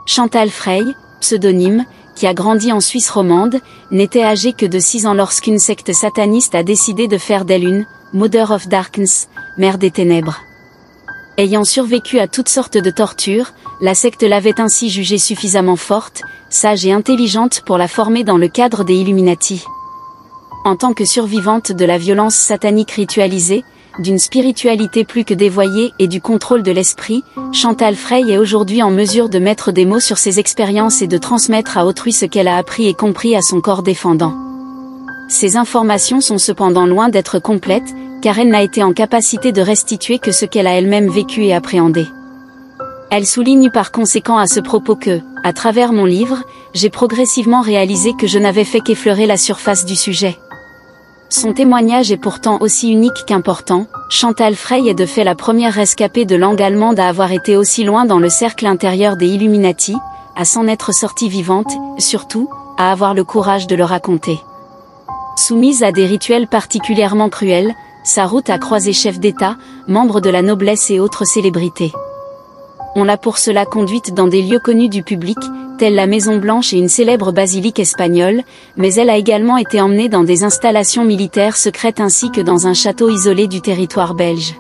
Chantal Frey, pseudonyme, qui a grandi en Suisse romande, n'était âgée que de 6 ans lorsqu'une secte sataniste a décidé de faire d'elle une « Mother of Darkness », mère des ténèbres. Ayant survécu à toutes sortes de tortures, la secte l'avait ainsi jugée suffisamment forte, sage et intelligente pour la former dans le cadre des Illuminati. En tant que survivante de la violence satanique ritualisée, d'une spiritualité plus que dévoyée et du contrôle de l'esprit, Chantal Frey est aujourd'hui en mesure de mettre des mots sur ses expériences et de transmettre à autrui ce qu'elle a appris et compris à son corps défendant. Ces informations sont cependant loin d'être complètes, car elle n'a été en capacité de restituer que ce qu'elle a elle-même vécu et appréhendé. Elle souligne par conséquent à ce propos que, à travers mon livre, j'ai progressivement réalisé que je n'avais fait qu'effleurer la surface du sujet. Son témoignage est pourtant aussi unique qu'important. Chantal Frey est de fait la première rescapée de langue allemande à avoir été aussi loin dans le cercle intérieur des Illuminati, à s'en être sortie vivante, et surtout, à avoir le courage de le raconter. Soumise à des rituels particulièrement cruels, sa route a croisé chefs d'État, membres de la noblesse et autres célébrités. On l'a pour cela conduite dans des lieux connus du public, tels la Maison Blanche et une célèbre basilique espagnole, mais elle a également été emmenée dans des installations militaires secrètes ainsi que dans un château isolé du territoire belge.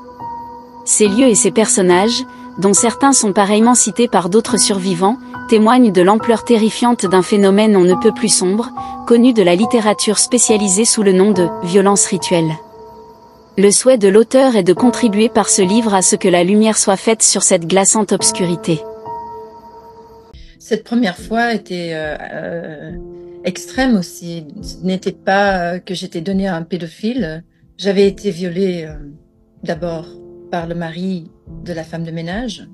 Ces lieux et ces personnages, dont certains sont pareillement cités par d'autres survivants, témoignent de l'ampleur terrifiante d'un phénomène on ne peut plus sombre, connu de la littérature spécialisée sous le nom de « violence rituelle ». Le souhait de l'auteur est de contribuer par ce livre à ce que la lumière soit faite sur cette glaçante obscurité. Cette première fois était extrême aussi. Ce n'était pas que j'étais donnée à un pédophile. J'avais été violée d'abord par le mari de la femme de ménage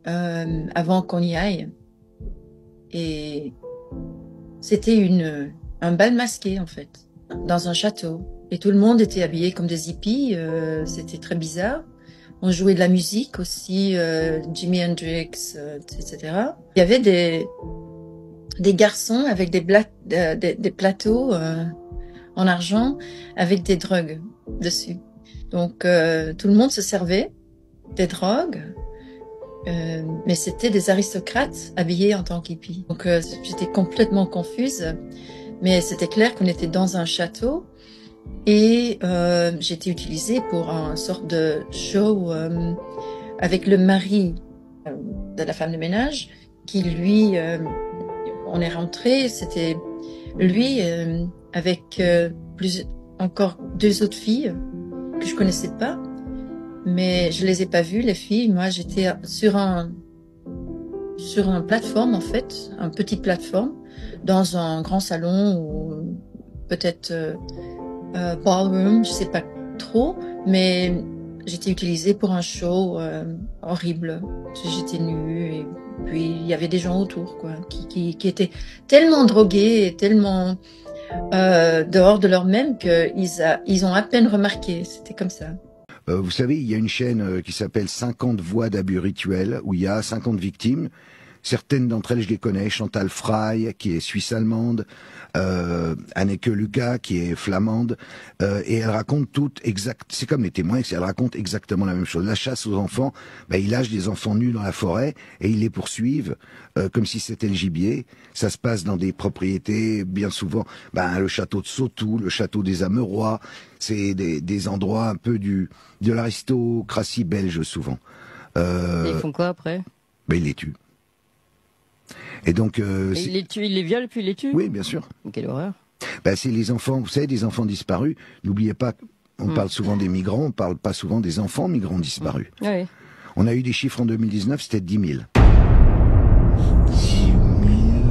avant qu'on y aille. Et c'était un bal masqué en fait, dans un château. Et tout le monde était habillé comme des hippies, c'était très bizarre. On jouait de la musique aussi, Jimi Hendrix, etc. Il y avait des garçons avec des plateaux en argent avec des drogues dessus. Donc tout le monde se servait des drogues, mais c'était des aristocrates habillés en tant qu'hippies. Donc j'étais complètement confuse, mais c'était clair qu'on était dans un château. Et j'ai été utilisée pour un sorte de show avec le mari de la femme de ménage qui lui, on est rentré, c'était lui avec encore 2 autres filles que je connaissais pas, mais je les ai pas vues les filles. Moi j'étais sur un plateforme en fait, un petit plateforme dans un grand salon ou peut-être ballroom, je sais pas trop, mais j'étais utilisée pour un show horrible. J'étais nue et puis il y avait des gens autour quoi, qui étaient tellement drogués et tellement dehors de leur-même qu'ils ont à peine remarqué. C'était comme ça. Vous savez, il y a une chaîne qui s'appelle 50 voix d'abus rituels où il y a 50 victimes. Certaines d'entre elles, je les connais. Chantal Frey, qui est suisse-allemande, Anneke Lucas, qui est flamande, et elles racontent toutes c'est comme les témoins, elles racontent exactement la même chose. La chasse aux enfants, ils lâchent des enfants nus dans la forêt et ils les poursuivent comme si c'était le gibier. Ça se passe dans des propriétés, bien souvent, le château de Sautou, le château des Amerois, c'est des endroits un peu de l'aristocratie belge souvent. Et ils font quoi après? Ils les tuent. Et donc, il les tue, il les viole puis il les tue. Oui, bien sûr. Quelle horreur. C'est les enfants, vous savez, des enfants disparus. N'oubliez pas, on parle souvent des migrants, on parle pas souvent des enfants migrants disparus. Oui. On a eu des chiffres en 2019, c'était 10 000. 10 000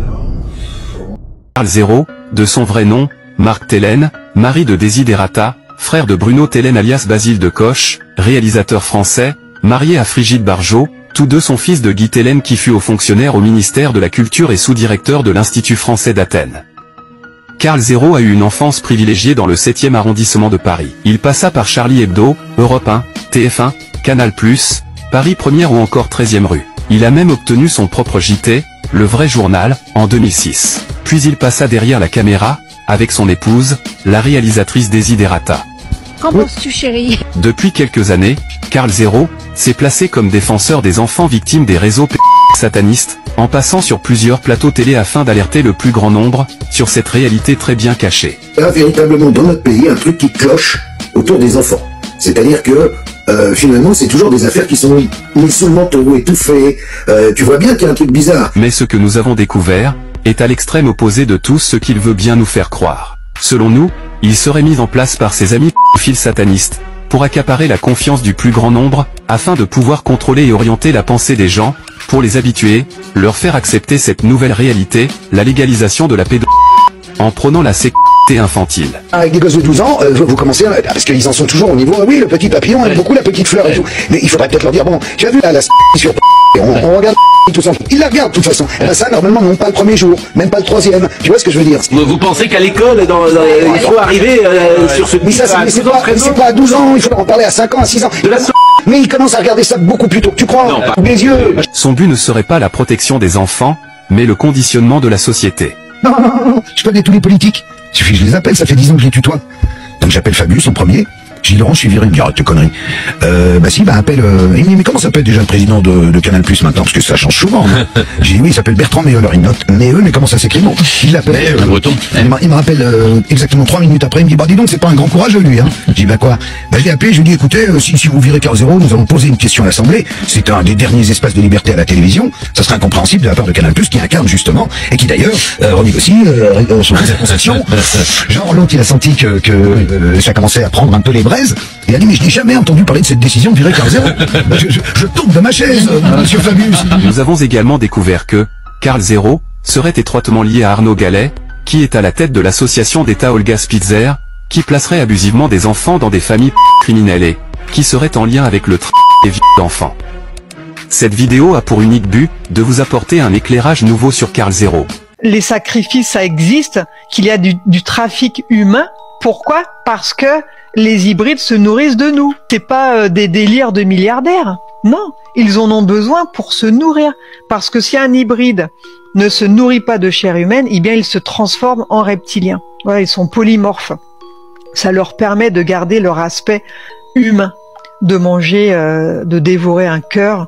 enfants. Charles Zéro, de son vrai nom, Marc Tellen, mari de Desiderata, frère de Bruno Tellen alias Basile de Koch, réalisateur français, marié à Frigide Barjot. Tous deux sont fils de Guy Tellen qui fut haut fonctionnaire au ministère de la Culture et sous-directeur de l'Institut français d'Athènes. Charles Zéro a eu une enfance privilégiée dans le 7e arrondissement de Paris. Il passa par Charlie Hebdo, Europe 1, TF1, Canal+, Paris Première ou encore 13e rue. Il a même obtenu son propre JT, Le Vrai Journal, en 2006. Puis il passa derrière la caméra, avec son épouse, la réalisatrice Desiderata. Qu'en penses-tu, chérie? Depuis quelques années, Charles Zéro s'est placé comme défenseur des enfants victimes des réseaux satanistes, en passant sur plusieurs plateaux télé afin d'alerter le plus grand nombre sur cette réalité très bien cachée. Il y a véritablement dans notre pays un truc qui cloche autour des enfants. C'est-à-dire que finalement c'est toujours des affaires qui sont mises sous le manteau, étouffées. Tu vois bien qu'il y a un truc bizarre. Mais ce que nous avons découvert est à l'extrême opposé de tout ce qu'il veut bien nous faire croire. Selon nous, il serait mis en place par ses amis pédophiles satanistes pour accaparer la confiance du plus grand nombre, afin de pouvoir contrôler et orienter la pensée des gens, pour les habituer, leur faire accepter cette nouvelle réalité, la légalisation de la pédophilie, en prônant la sécurité infantile. Avec des gosses de 12 ans, vous commencez à... Parce qu'ils en sont toujours au niveau, oui, le petit papillon aime beaucoup la petite fleur et tout. Mais il faudrait peut-être leur dire, bon, tu as vu là, la sur... On regarde tout ça. Ils la regardent de toute façon. Et ben ça, normalement, non pas le premier jour, même pas le troisième. Tu vois ce que je veux dire? Vous pensez qu'à l'école, il faut arriver sur ce... Mais ça, c'est pas à 12 ans, il faut en parler à 5 ans, à 6 ans. Mais ils commencent à regarder ça beaucoup plus tôt que tu crois. Non, pas. Les yeux. Son but ne serait pas la protection des enfants, mais le conditionnement de la société. Non, je connais tous les politiques. Il suffit que je les appelle, ça fait 10 ans que je les tutoie. Donc j'appelle Fabius en premier. Je dis Laurent, je suis viré, il me dit arrête tes conneries. Bah si, bah appelle. Il me dit mais comment s'appelle déjà le président de Canal Plus maintenant? Parce que ça change souvent. J'ai dit oui, il s'appelle Bertrand Meul. Alors il note Meul, mais comment ça s'écrit? Non, il l'appelle. breton. Il me rappelle exactement 3 minutes après. Il me dit bah dis donc, c'est pas un grand courage de lui, hein. Je dis bah quoi? Bah je l'ai appelé, je lui dis écoutez, si vous virez 15-0, nous allons poser une question à l'Assemblée. C'est un des derniers espaces de liberté à la télévision. Ça serait incompréhensible de la part de Canal Plus qui incarne justement et qui d'ailleurs renégocie son concession. Genre l'autre il a senti que ça commençait à prendre un peu les braises. Il a dit mais je n'ai jamais entendu parler de cette décision de virer 15-0. je tombe de ma chaise, monsieur Fabius. Nous avons également découvert que Karl Zero serait étroitement lié à Arnaud Gallet, qui est à la tête de l'association d'État Olga Spitzer, qui placerait abusivement des enfants dans des familles criminelles et qui serait en lien avec le et vie d'enfants. Cette vidéo a pour unique but de vous apporter un éclairage nouveau sur Karl Zero. Les sacrifices, ça existe, qu'il y a du trafic humain. Pourquoi? Parce que les hybrides se nourrissent de nous. C'est pas des délires de milliardaires. Non, ils en ont besoin pour se nourrir. Parce que si un hybride ne se nourrit pas de chair humaine, eh bien il se transforme en reptilien. Voilà, ils sont polymorphes. Ça leur permet de garder leur aspect humain, de manger, de dévorer un cœur.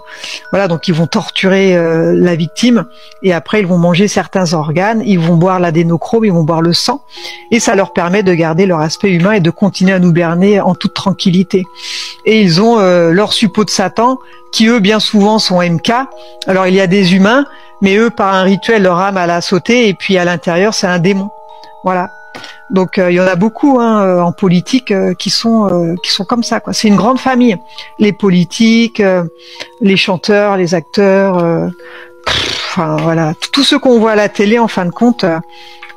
Voilà, donc ils vont torturer la victime et après ils vont manger certains organes, ils vont boire l'adénochrome, ils vont boire le sang et ça leur permet de garder leur aspect humain et de continuer à nous berner en toute tranquillité. Et ils ont leur suppôt de Satan qui eux bien souvent sont MK. Alors il y a des humains, mais eux par un rituel leur âme elle a sauté et puis à l'intérieur c'est un démon. Voilà. Donc il y en a beaucoup en politique qui sont comme ça, quoi. C'est une grande famille. Les politiques, les chanteurs, les acteurs, enfin voilà, tous ceux qu'on voit à la télé en fin de compte,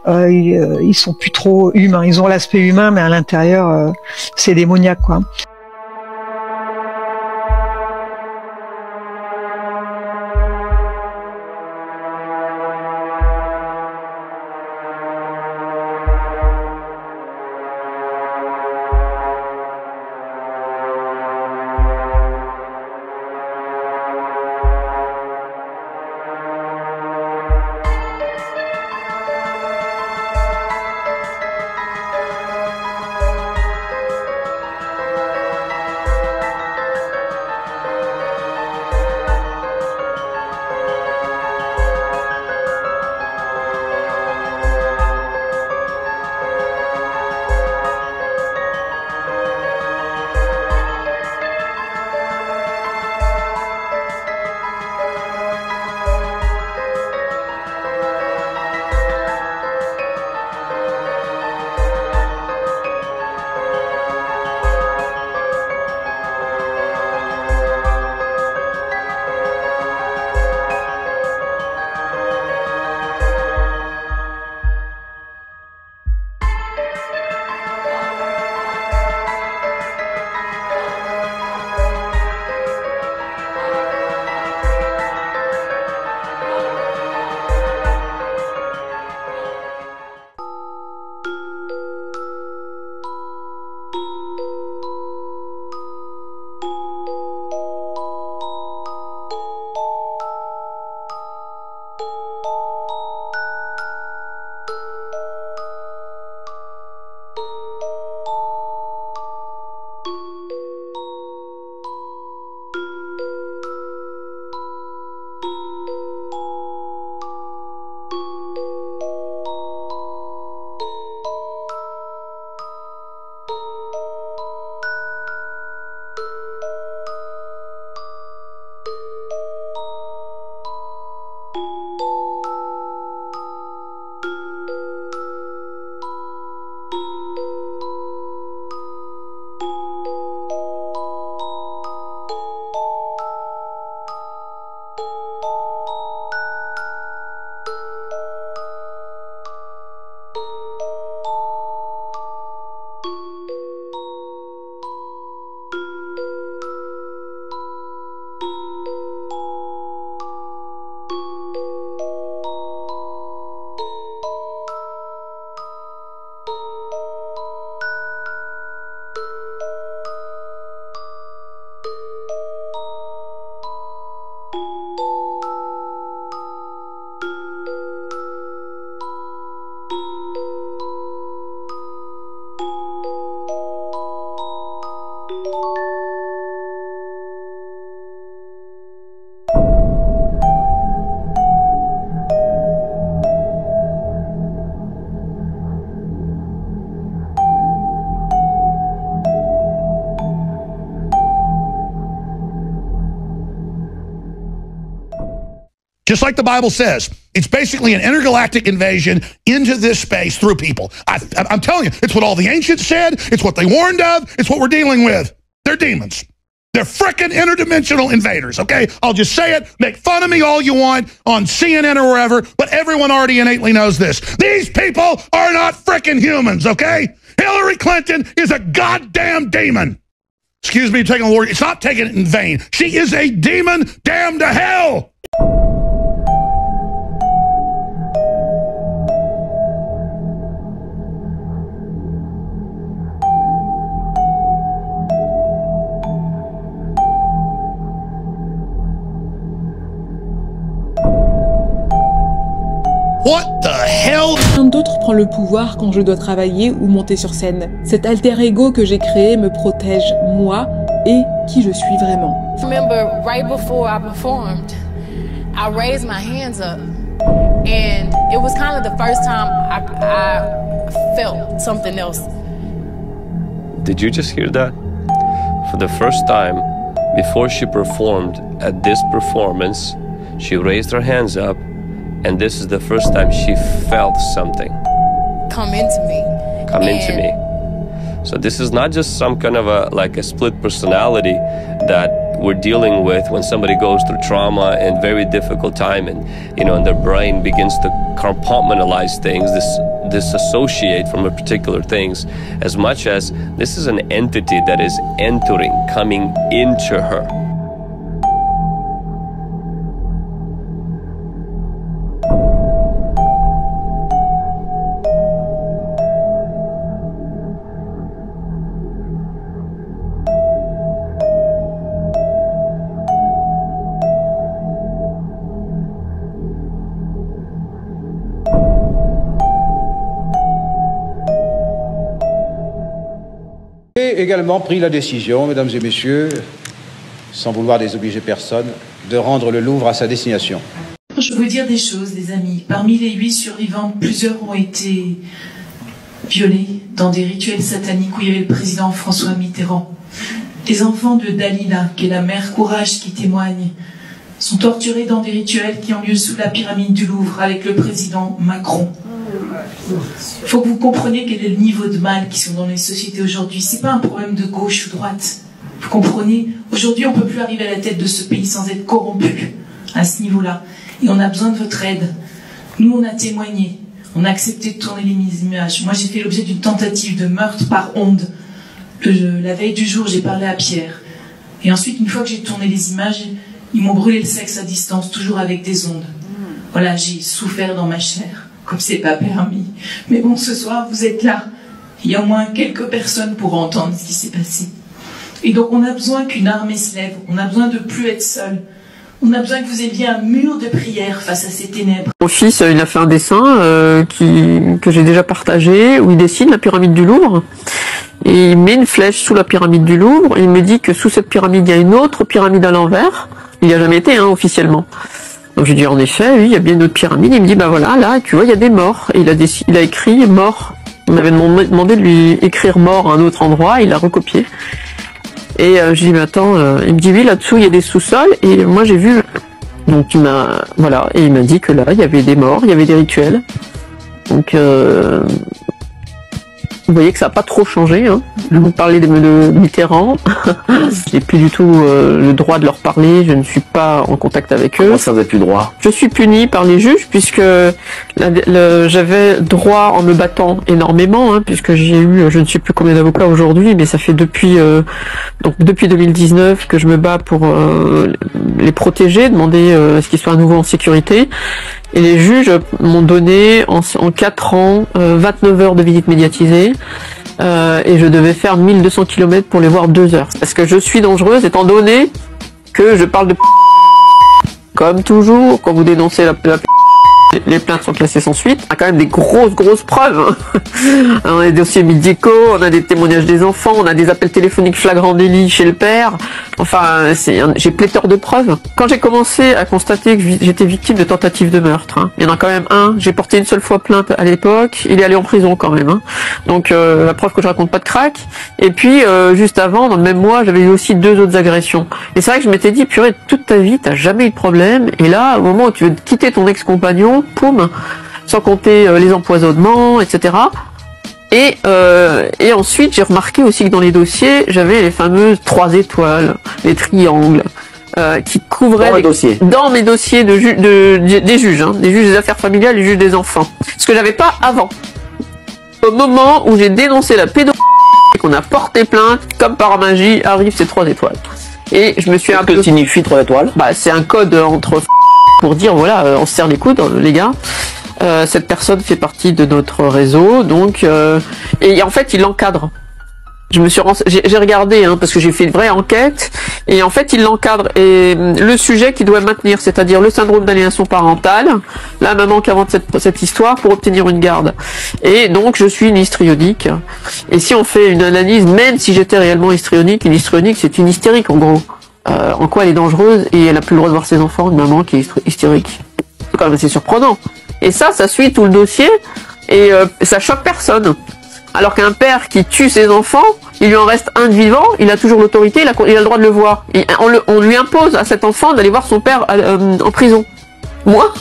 ils sont plus trop humains. Ils ont l'aspect humain, mais à l'intérieur c'est démoniaque, quoi. just like the Bible says. It's basically an intergalactic invasion into this space through people. I'm telling you, it's what all the ancients said. It's what they warned of. It's what we're dealing with. They're demons. They're frickin' interdimensional invaders, okay? I'll just say it. Make fun of me all you want on CNN or wherever, but everyone already innately knows this. These people are not frickin' humans, okay? Hillary Clinton is a goddamn demon. Excuse me, taking the word. It's not taking it in vain. She is a demon damned to hell. What the hell? Quelqu'un d'autre prend le pouvoir quand je dois travailler ou monter sur scène. Cet alter ego que j'ai créé me protège, moi, et qui je suis vraiment. I remember right before I performed, I raised my hands up, and it was kind of the first time I felt something else. Did you just hear that? For the first time, before she performed at this performance, she raised her hands up, and this is the first time she felt something come into me. So this is not just some kind of a split personality that we're dealing with when somebody goes through trauma and very difficult time, and and their brain begins to compartmentalize things, disassociate from a particular things, as much as this is an entity that is coming into her. J'ai également pris la décision, mesdames et messieurs, sans vouloir désobliger personne, de rendre le Louvre à sa destination. Je veux dire des choses, les amis. Parmi les 8 survivants, plusieurs ont été violés dans des rituels sataniques où il y avait le président François Mitterrand. Les enfants de Dalila, qui est la mère Courage qui témoigne, sont torturés dans des rituels qui ont lieu sous la pyramide du Louvre avec le président Macron. Il faut que vous compreniez quel est le niveau de mal qui sont dans les sociétés aujourd'hui. C'est pas un problème de gauche ou droite. Vous comprenez? Aujourd'hui, on peut plus arriver à la tête de ce pays sans être corrompu à ce niveau-là. Et on a besoin de votre aide. Nous, on a témoigné. On a accepté de tourner les images. Moi, j'ai fait l'objet d'une tentative de meurtre par onde. La veille du jour, j'ai parlé à Pierre. Et ensuite, une fois que j'ai tourné les images, ils m'ont brûlé le sexe à distance, toujours avec des ondes. Voilà, j'ai souffert dans ma chair, comme c'est pas permis. Mais bon, ce soir, vous êtes là. Il y a au moins quelques personnes pour entendre ce qui s'est passé. Et donc, on a besoin qu'une armée se lève. On a besoin de plus être seul. On a besoin que vous ayez un mur de prière face à ces ténèbres. Mon fils, il a fait un dessin que j'ai déjà partagé, où il dessine la pyramide du Louvre. Et il met une flèche sous la pyramide du Louvre. Et il me dit que sous cette pyramide, il y a une autre pyramide à l'envers. Il n'y a jamais été, officiellement. Donc j'ai dit, en effet, oui, il y a bien une autre pyramide. Il me dit, bah voilà, là, tu vois, il y a des morts. Et il a écrit mort. On m'avait demandé de lui écrire mort à un autre endroit. Il a recopié. Et je dis, mais attends, il me dit, oui, là-dessous, il y a des sous-sols. Et moi, j'ai vu. Donc, voilà. Et il m'a dit que là, il y avait des morts, il y avait des rituels. Donc, vous voyez que ça n'a pas trop changé. Vous parlez de Mitterrand. J'ai plus du tout le droit de leur parler. Je ne suis pas en contact avec eux. Comment ça, vous n'avez plus le droit? Je suis punie par les juges puisque j'avais droit en me battant énormément, puisque j'ai eu, je ne sais plus combien d'avocats aujourd'hui, mais ça fait depuis 2019 que je me bats pour les protéger, demander à ce qu'ils soient à nouveau en sécurité. Et les juges m'ont donné en 4 ans 29 heures de visite médiatisée. Et je devais faire 1200 km pour les voir 2 heures. Parce que je suis dangereuse étant donné que je parle de comme toujours quand vous dénoncez la Les plaintes sont classées sans suite. On a quand même des grosses preuves. On a des dossiers médicaux, on a des témoignages des enfants, on a des appels téléphoniques flagrants délit chez le père. Enfin, j'ai pléthore de preuves. Quand j'ai commencé à constater que j'étais victime de tentative de meurtre, hein, il y en a quand même un. J'ai porté une seule fois plainte à l'époque. Il est allé en prison quand même. Hein. Donc la preuve que je raconte pas de crack. Et puis juste avant, dans le même mois, j'avais eu aussi 2 autres agressions. Et c'est vrai que je m'étais dit, purée, toute ta vie, t'as jamais eu de problème. Et là, au moment où tu veux quitter ton ex-compagnon, poum, sans compter les empoisonnements, etc. Et ensuite, j'ai remarqué aussi que dans les dossiers, j'avais les fameuses 3 étoiles, les triangles, qui couvraient dans mes dossiers des juges, hein, des juges des affaires familiales, des juges des enfants. Ce que j'avais pas avant. Au moment où j'ai dénoncé la pédophilie et qu'on a porté plainte, comme par magie, arrivent ces 3 étoiles. Et je me suis un peu... Que signifie 3 étoiles? Bah, c'est un code entre pour dire, voilà, on se serre les coudes, les gars. Cette personne fait partie de notre réseau, donc et en fait il l'encadre. J'ai regardé, hein, parce que j'ai fait une vraie enquête, et en fait il l'encadre. Et le sujet qu'il doit maintenir, c'est-à-dire le syndrome d'aliénation parentale, la maman qui invente cette histoire pour obtenir une garde. Et donc je suis une histrionique. Et si on fait une analyse, même si j'étais réellement histrionique, une histrionique c'est une hystérique en gros. En quoi elle est dangereuse et elle a plus le droit de voir ses enfants, une maman qui est hystérique. C'est quand même assez surprenant. Et ça suit tout le dossier et ça choque personne. Alors qu'un père qui tue ses enfants, il lui en reste un de vivant, il a toujours l'autorité, il a le droit de le voir. Et on lui impose à cet enfant d'aller voir son père en prison. Moi,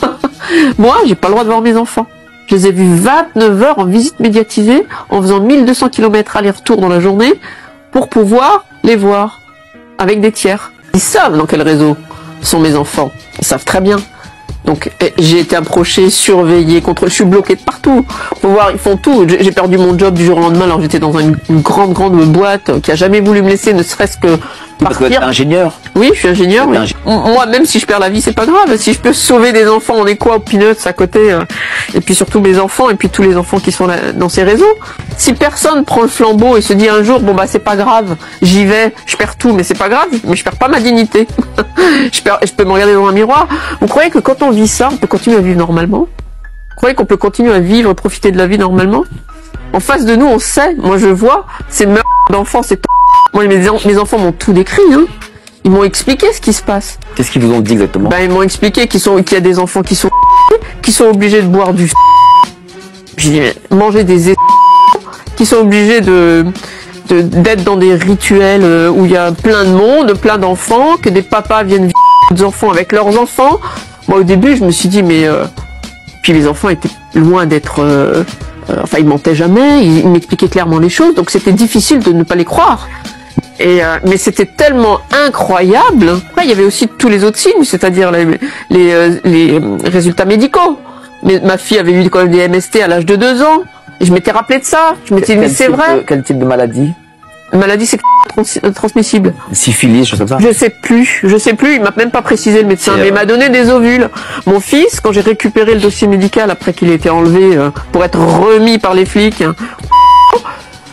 j'ai pas le droit de voir mes enfants. Je les ai vus 29 heures en visite médiatisée, en faisant 1200 km aller-retour dans la journée, pour pouvoir les voir, avec des tiers. Ils savent dans quel réseau sont mes enfants. Ils savent très bien. Donc j'ai été approché, surveillé, je suis bloqué de partout. Faut voir, ils font tout. J'ai perdu mon job du jour au lendemain alors que j'étais dans une grande boîte qui a jamais voulu me laisser, ne serait-ce que partir. Parce que t'es ingénieur. Oui, je suis ingénieur. Oui. Moi, même si je perds la vie, c'est pas grave. Si je peux sauver des enfants, on est quoi au Peanuts à côté, et puis surtout mes enfants et puis tous les enfants qui sont là, dans ces réseaux. Si personne prend le flambeau et se dit un jour, bon bah c'est pas grave, j'y vais, je perds tout, mais c'est pas grave, mais je perds pas ma dignité. je peux me regarder dans un miroir. Vous croyez que quand on vit ça, on peut continuer à vivre normalement? Vous croyez qu'on peut continuer à vivre, profiter de la vie normalement? En face de nous, on sait. Moi, je vois ces meurtres d'enfants, c'est moi, mes enfants m'ont tout décrit, hein. Ils m'ont expliqué ce qui se passe. Qu'est-ce qu'ils vous ont dit exactement? Ils m'ont expliqué qu'il y a des enfants qui sont obligés de boire du manger des qui sont obligés d'être dans des rituels où il y a plein de monde, plein d'enfants, que des papas viennent vivre des enfants avec leurs enfants. Moi, au début, je me suis dit, mais puis les enfants étaient loin d'être enfin, ils mentaient jamais, ils m'expliquaient clairement les choses, donc c'était difficile de ne pas les croire. Mais c'était tellement incroyable. Après, il y avait aussi tous les autres signes, c'est-à-dire les résultats médicaux. Mais ma fille avait eu quand même des MST à l'âge de 2 ans. Et je m'étais rappelé de ça. Je m'étais dit, mais c'est vrai. Quel type de maladie? Maladie transmissible. Syphilis, chose comme ça. Je sais plus. Il m'a même pas précisé le médecin, mais il m'a donné des ovules. Mon fils, quand j'ai récupéré le dossier médical après qu'il ait été enlevé pour être remis par les flics,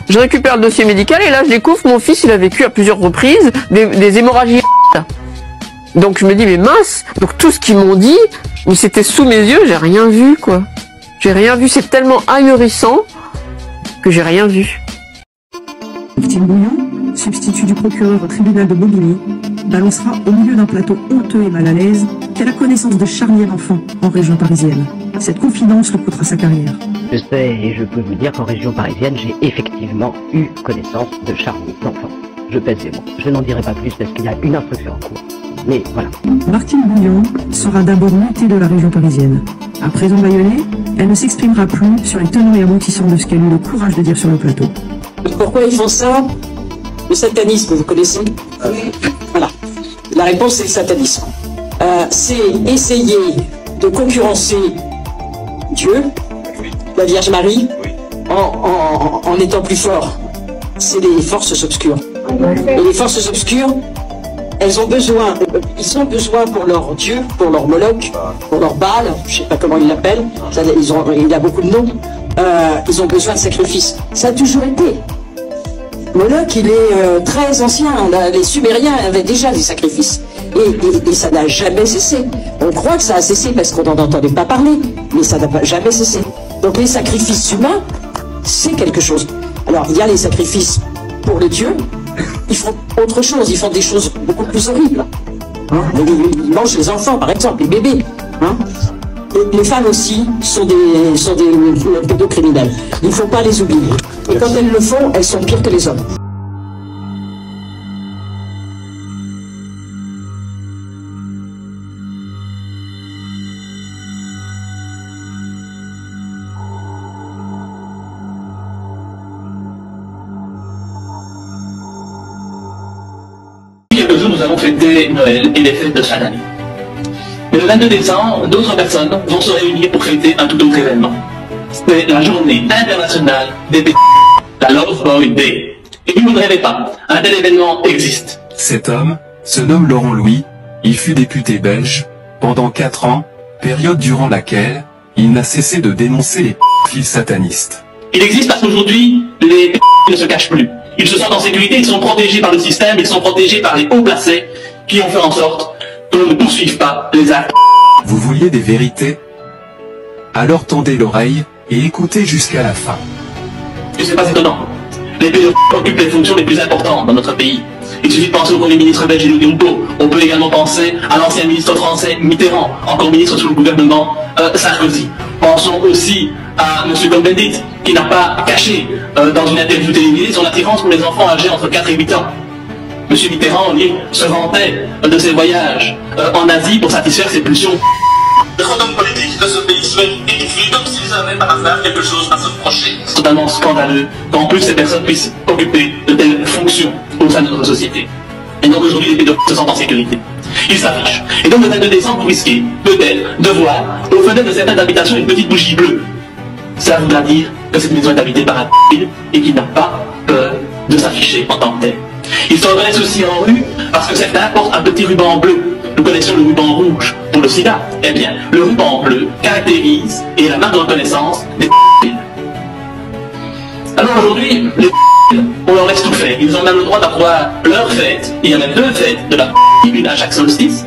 je récupère le dossier médical et là je découvre que mon fils il a vécu à plusieurs reprises des hémorragies. Donc je me dis mais mince. Donc tout ce qu'ils m'ont dit, mais c'était sous mes yeux, j'ai rien vu quoi. J'ai rien vu. C'est tellement ahurissant que j'ai rien vu. Victime Bouillon, substitut du procureur au tribunal de Bobigny, balancera au milieu d'un plateau honteux et mal à l'aise qu'elle a connaissance de charniers enfants en région parisienne. Cette confidence lui coûtera sa carrière. Je sais et je peux vous dire qu'en région parisienne, j'ai effectivement eu connaissance de charniers d'enfants. Je pèse les mots. Je n'en dirai pas plus parce qu'il y a une instruction en cours. Mais voilà. Martine Bouillon sera d'abord mutée de la région parisienne. À présent bâillonnée, elle ne s'exprimera plus sur les tenants et aboutissants de ce qu'elle a eu le courage de dire sur le plateau. Pourquoi ils font ça? Le satanisme, vous connaissez? Voilà. La réponse, c'est le satanisme. C'est essayer de concurrencer Dieu, la Vierge Marie, en étant plus fort. C'est les forces obscures. Et les forces obscures, ils ont besoin pour leur Dieu, pour leur Moloch, pour leur Baal, je sais pas comment ils l'appellent, il a beaucoup de noms, ils ont besoin de sacrifices. Ça a toujours été. Moloch, il est très ancien. Les Sumériens avaient déjà des sacrifices. Et ça n'a jamais cessé. On croit que ça a cessé parce qu'on n'en entendait pas parler, mais ça n'a jamais cessé. Donc les sacrifices humains, c'est quelque chose. Alors il y a les sacrifices pour les dieux, ils font autre chose, ils font des choses beaucoup plus horribles. Hein, ils mangent les enfants, par exemple, les bébés. Hein. Et les femmes aussi sont des pédocriminels. Il ne faut pas les oublier. Et quand elles le font, elles sont pires que les hommes. Quelques jours, nous allons fêter Noël et les fêtes de fin d'année. Mais le 22 décembre, d'autres personnes vont se réunir pour fêter un tout autre événement. C'est la journée internationale des p***, la Love Boy Day. Et vous ne rêvez pas, un tel événement existe. Cet homme se nomme Laurent Louis, il fut député belge pendant 4 ans, période durant laquelle il n'a cessé de dénoncer les fils satanistes. Il existe parce qu'aujourd'hui, les ne se cachent plus. Ils se sentent en sécurité, ils sont protégés par le système, ils sont protégés par les hauts placés qui ont fait en sorte qu'on ne poursuive pas les actes. Vous vouliez des vérités? Alors tendez l'oreille et écoutez jusqu'à la fin. Et c'est pas étonnant. Les pédophiles occupent les fonctions les plus importantes dans notre pays. Il suffit de penser au premier ministre belge Di Rupo. On peut également penser à l'ancien ministre français Mitterrand, encore ministre sous le gouvernement Sarkozy. Pensons aussi à M. Cohn-Bendit, qui n'a pas caché dans une interview télévisée son attirance pour les enfants âgés entre 4 et 8 ans. M. Mitterrand, lui, se vantait de ses voyages en Asie pour satisfaire ses pulsions. Le fantôme politique de ce pays se fait étouffer comme s'ils avaient par hasard quelque chose à se reprocher. C'est totalement scandaleux qu'en plus ces personnes puissent occuper de telles fonctions au sein de notre société. Et donc aujourd'hui, les pédophiles se sentent en sécurité. Ils s'affichent. Et donc le 22 décembre, vous risquez peut-être de voir aux fenêtres de certaines habitations une petite bougie bleue. Ça voudra dire que cette maison est habitée par un pédophile et qu'il n'a pas peur de s'afficher en tant que tel. Ils se reconnaissent aussi en rue parce que certains portent un petit ruban bleu. Nous connaissons le ruban rouge pour le sida. Eh bien, le ruban bleu caractérise et est la marque de reconnaissance des pédophiles. Alors aujourd'hui, les pédophiles, on leur laisse tout faire. Ils ont même le droit d'avoir leur fête. Il y a même 2 fêtes de la une à chaque solstice.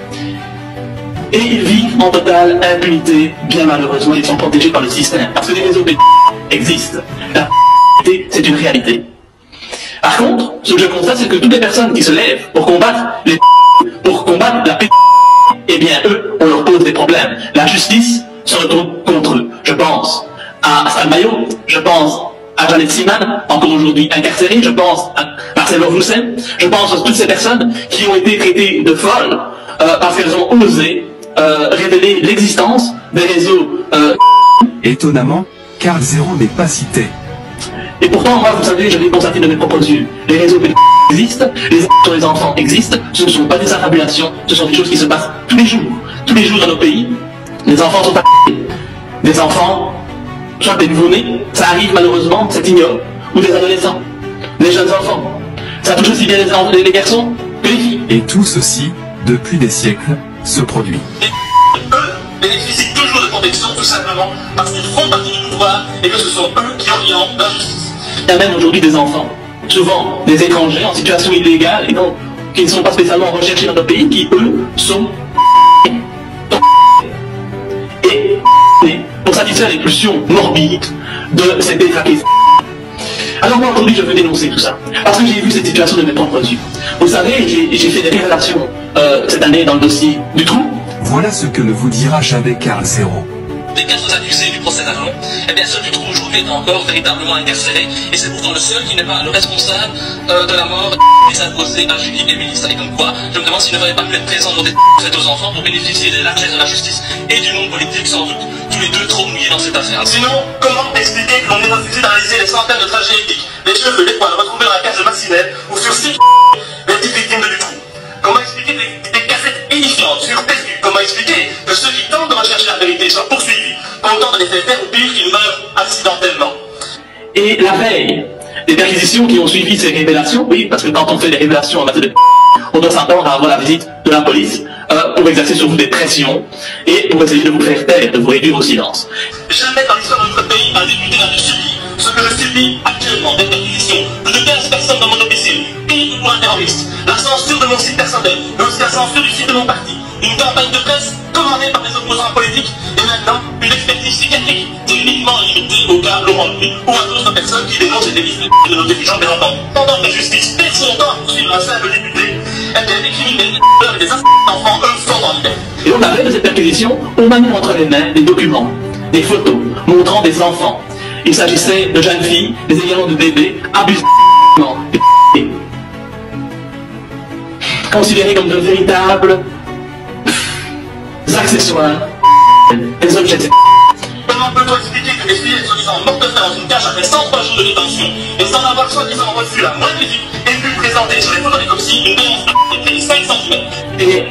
Et ils vivent en totale impunité. Bien malheureusement, ils sont protégés par le système. Parce que les réseaux pédophiles existent. La pédophilie, c'est une réalité. Par contre, ce que je constate, c'est que toutes les personnes qui se lèvent pour combattre la pédophilie, eh bien, eux, on leur pose des problèmes. La justice se retourne contre eux. Je pense à Salmayo, je pense à Janet Siman, encore aujourd'hui incarcérée, je pense à Marcel Roussen, je pense à toutes ces personnes qui ont été traitées de folles parce qu'elles ont osé révéler l'existence des réseaux. Étonnamment, Karl Zéro n'est pas cité. Et pourtant, moi, vous savez, je l'ai constaté de mes propres yeux. Les réseaux existent, les actes sur les enfants existent, ce ne sont pas des affabulations, ce sont des choses qui se passent tous les jours dans nos pays. Les enfants sont des enfants, soit des nouveau-nés, ça arrive malheureusement, c'est ignoble, ou des adolescents, des jeunes enfants. Ça touche aussi bien les garçons que les filles. Et tout ceci, depuis des siècles, se produit. Eux bénéficient toujours de protection tout simplement parce qu'ils font partie du pouvoir et que ce sont eux qui orientent la justice. Il y a même aujourd'hui des enfants, souvent des étrangers en situation illégale et donc qui ne sont pas spécialement recherchés dans notre pays, qui eux sont et pour satisfaire les pulsions morbides de ces détraqués. Alors moi aujourd'hui je veux dénoncer tout ça, parce que j'ai vu cette situation de mes propres yeux. Vous savez, j'ai fait des révélations cette année dans le dossier du trou. Voilà ce que ne vous dira jamais Karl Zéro. Des 4 accusés du procès d'Arlon, eh bien celui du trou aujourd'hui est encore véritablement incarcéré, et c'est pourtant le seul qui n'est pas le responsable de la mort des imposés à Julie et Mélissa. Et donc quoi, je me demande s'il ne fallait pas plus être présent dans des fêtes aux enfants pour bénéficier des largesses de la justice et du monde politique, sans doute tous les deux trop mouillés dans cette affaire. Sinon, comment expliquer que l'on ait refusé d'analyser les centaines de tragédies, les cheveux, les poils retrouvés dans la cage de Massinelle ou sur 6 les petites victimes de Dutroux? Comment expliquer des cassettes édifiantes sur Facebook? Comment expliquer que ceux qui tentent de rechercher la vérité soient poursuivis, content de les faire taire ou pire qu'ils meurent accidentellement? Et la veille des perquisitions qui ont suivi ces révélations, oui, parce que quand on fait des révélations en matière de on doit s'attendre à avoir la visite de la police pour exercer sur vous des pressions et pour essayer de vous faire taire, de vous réduire au silence. Jamais dans l'histoire de notre pays un député n'a subi ce que je subis actuellement, des perquisitions, plus de 15 personnes sommes dans mon domicile, et ou un terroriste. La censure de mon site personnel, mais aussi la censure du site de mon parti. Une campagne de presse commandée par les opposants politiques, et maintenant une expertise psychiatrique. C'est uniquement limité au cas Laurent Louis ou à d'autres personnes qui dénoncent et délisent de nos dirigeants bien entendu. Pendant que la justice perd son temps à poursuivre un simple député, eh bien, des criminels, et des enfants, eux, sont en liberté. Et au travers de cette perquisition, on m'a mis entre les mains des documents, des photos montrant des enfants. Il s'agissait de jeunes filles, des ayants de bébés, abusés, considérés comme de véritables accessoires, des objets. Comment peut-on expliquer que des filles soi-disant mortes de faim dans une cage après 103 jours de détention et sans avoir soi-disant reçu la moindre critique aient pu présenter sur les photos d'autopsie une béance de 5 cm? Et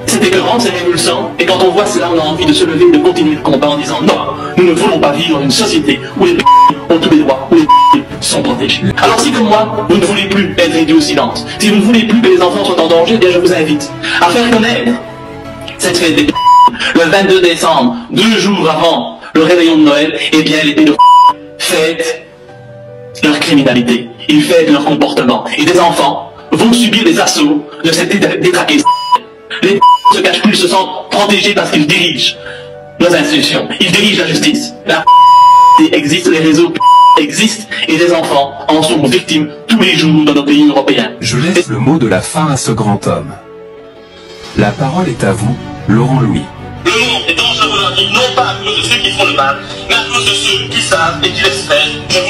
c'est écœurant, c'est révulsant, et quand on voit cela, on a envie de se lever et de continuer le combat en disant non, nous ne voulons pas vivre dans une société où les ont tous les droits, où les sont protégés. Alors si comme moi, vous ne voulez plus être réduit au silence, si vous ne voulez plus que les enfants soient en danger, eh bien je vous invite à faire connaître cette fête des le 22 décembre, 2 jours avant le réveillon de Noël, eh bien les pédophiles fêtent leur criminalité, ils fêtent leur comportement, et des enfants vont subir les assauts de cette détraquée. Les se cachent plus, se sentent protégés parce qu'ils dirigent nos institutions, ils dirigent la justice. La existe, les réseaux existent, et les enfants en sont victimes tous les jours dans nos pays européens. Je laisse le mot de la fin à ce grand homme. La parole est à vous, Laurent Louis. Le monde est dangereux, non pas à cause de ceux qui font le mal, mais à cause de ceux qui savent et qui laissent faire. Je vous